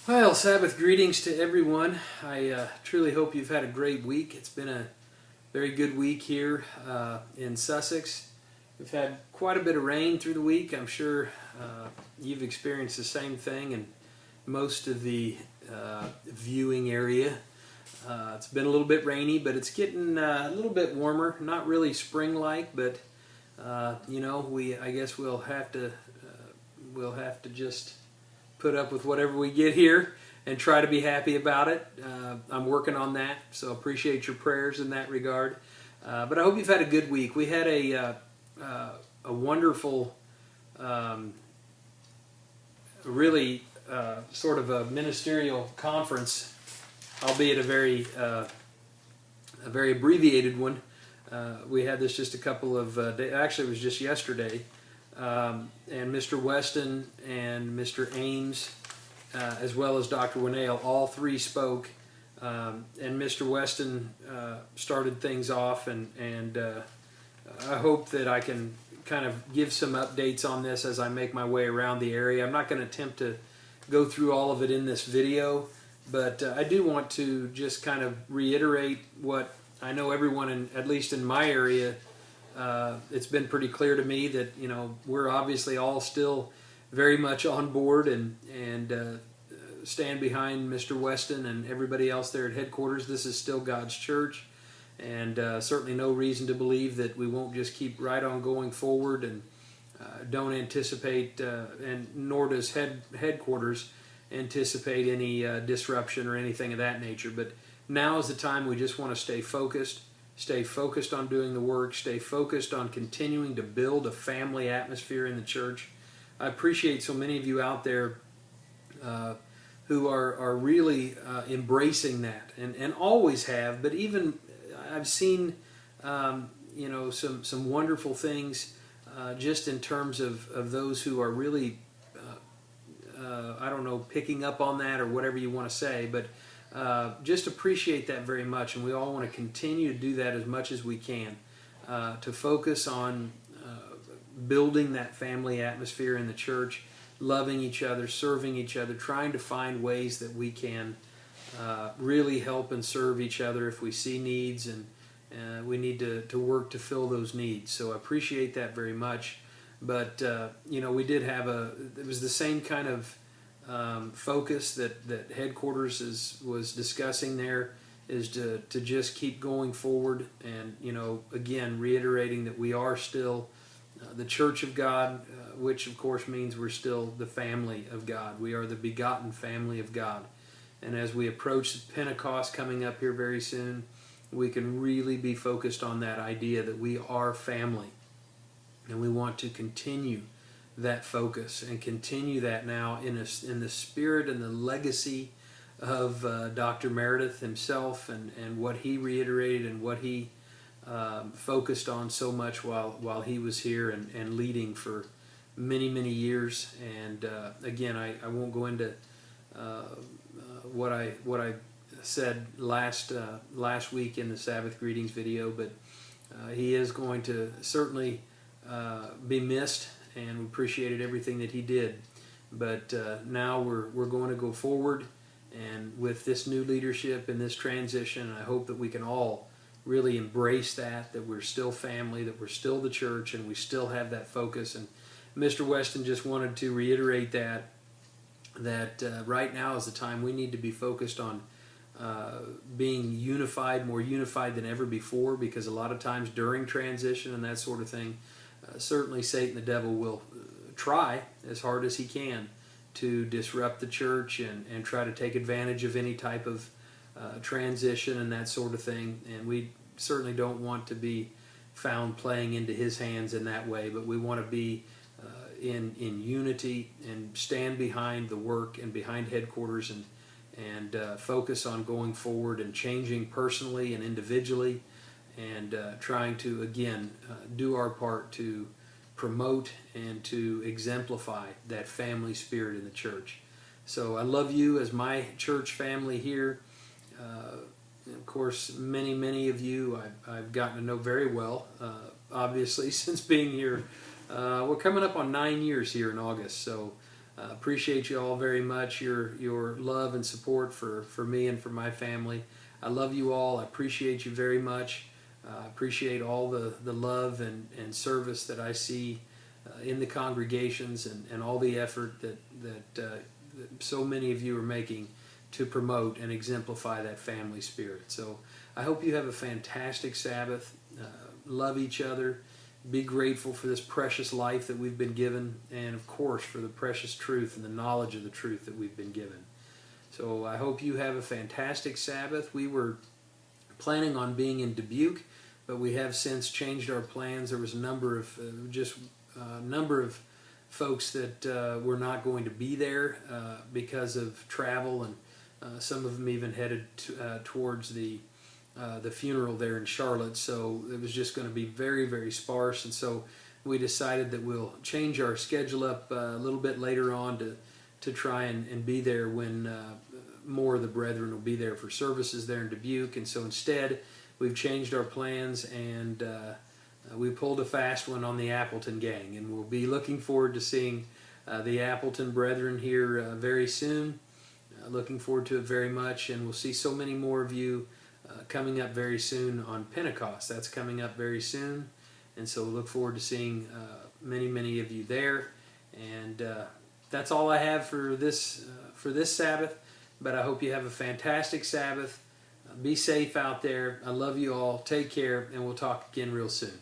Well, Sabbath greetings to everyone. I truly hope you've had a great week. It's been a very good week here in Sussex. We've had quite a bit of rain through the week. I'm sure you've experienced the same thing in most of the viewing area. It's been a little bit rainy, but it's getting a little bit warmer. Not really spring-like, but I guess we'll have to just put up with whatever we get here and try to be happy about it. I'm working on that, so appreciate your prayers in that regard. But I hope you've had a good week. We had a wonderful, really sort of a ministerial conference, albeit a very abbreviated one. We had this just a couple of days. Actually, it was just yesterday. And Mr. Weston and Mr. Ames, as well as Dr. Winnale, all three spoke. And Mr. Weston started things off, and I hope that I can kind of give some updates on this as I make my way around the area. I'm not going to attempt to go through all of it in this video, but I do want to just kind of reiterate what I know everyone, at least in my area, it's been pretty clear to me that we're obviously all still very much on board and stand behind Mr. Weston and everybody else there at headquarters. This is still God's church, and certainly no reason to believe that we won't just keep right on going forward, and don't anticipate, and nor does headquarters anticipate any disruption or anything of that nature. But now is the time we just want to stay focused. Stay focused on doing the work. Stay focused on continuing to build a family atmosphere in the church. I appreciate so many of you out there who are really embracing that, and always have. But even I've seen some wonderful things just in terms of those who are really picking up on that, or whatever you want to say, but. Just appreciate that very much, and we all want to continue to do that as much as we can, to focus on building that family atmosphere in the church, loving each other, serving each other, trying to find ways that we can really help and serve each other if we see needs, and we need to work to fill those needs. So I appreciate that very much. But we did have it was the same kind of focus that headquarters was discussing there, is to just keep going forward, and again reiterating that we are still the church of God, which of course means we're still the family of God. We are the begotten family of God, and as we approach Pentecost coming up here very soon, we can really be focused on that idea that we are family, and we want to continue that focus and continue that now in the spirit and the legacy of Dr. Meredith himself, and what he reiterated and what he focused on so much while he was here and leading for many years. And again, I won't go into what I said last week in the Sabbath Greetings video, but he is going to certainly be missed, and we appreciated everything that he did. But now we're going to go forward, and with this new leadership and this transition, I hope that we can all really embrace that we're still family, that we're still the church, and we still have that focus. And Mr. Weston just wanted to reiterate that right now is the time we need to be focused on being unified, more unified than ever before, because a lot of times during transition and that sort of thing, certainly Satan, the devil, will try as hard as he can to disrupt the church and try to take advantage of any type of transition and that sort of thing. And we certainly don't want to be found playing into his hands in that way, but we want to be in unity and stand behind the work and behind headquarters, and focus on going forward and changing personally and individually, and trying to, again, do our part to promote and to exemplify that family spirit in the church. So I love you as my church family here. Of course, many of you I've gotten to know very well, obviously, since being here. We're coming up on 9 years here in August, so Appreciate you all very much, your love and support for me and for my family. I love you all. I appreciate you very much. I appreciate all the love and service that I see in the congregations, and all the effort that so many of you are making to promote and exemplify that family spirit. So I hope you have a fantastic Sabbath. Love each other. Be grateful for this precious life that we've been given, and of course for the precious truth and the knowledge of the truth that we've been given. So I hope you have a fantastic Sabbath. We were planning on being in Dubuque, but we have since changed our plans. There was a number of number of folks that were not going to be there because of travel, and some of them even headed towards the funeral there in Charlotte. So it was just going to be very, very sparse, and so we decided that we'll change our schedule up a little bit later on to try and be there when more of the brethren will be there for services there in Dubuque. And so instead we've changed our plans, and we pulled a fast one on the Appleton gang, and we'll be looking forward to seeing the Appleton brethren here very soon. Looking forward to it very much, and we'll see so many more of you coming up very soon on Pentecost. That's coming up very soon, and so we'll look forward to seeing many of you there. And that's all I have for this Sabbath, but I hope you have a fantastic Sabbath. Be safe out there. I love you all. Take care, and we'll talk again real soon.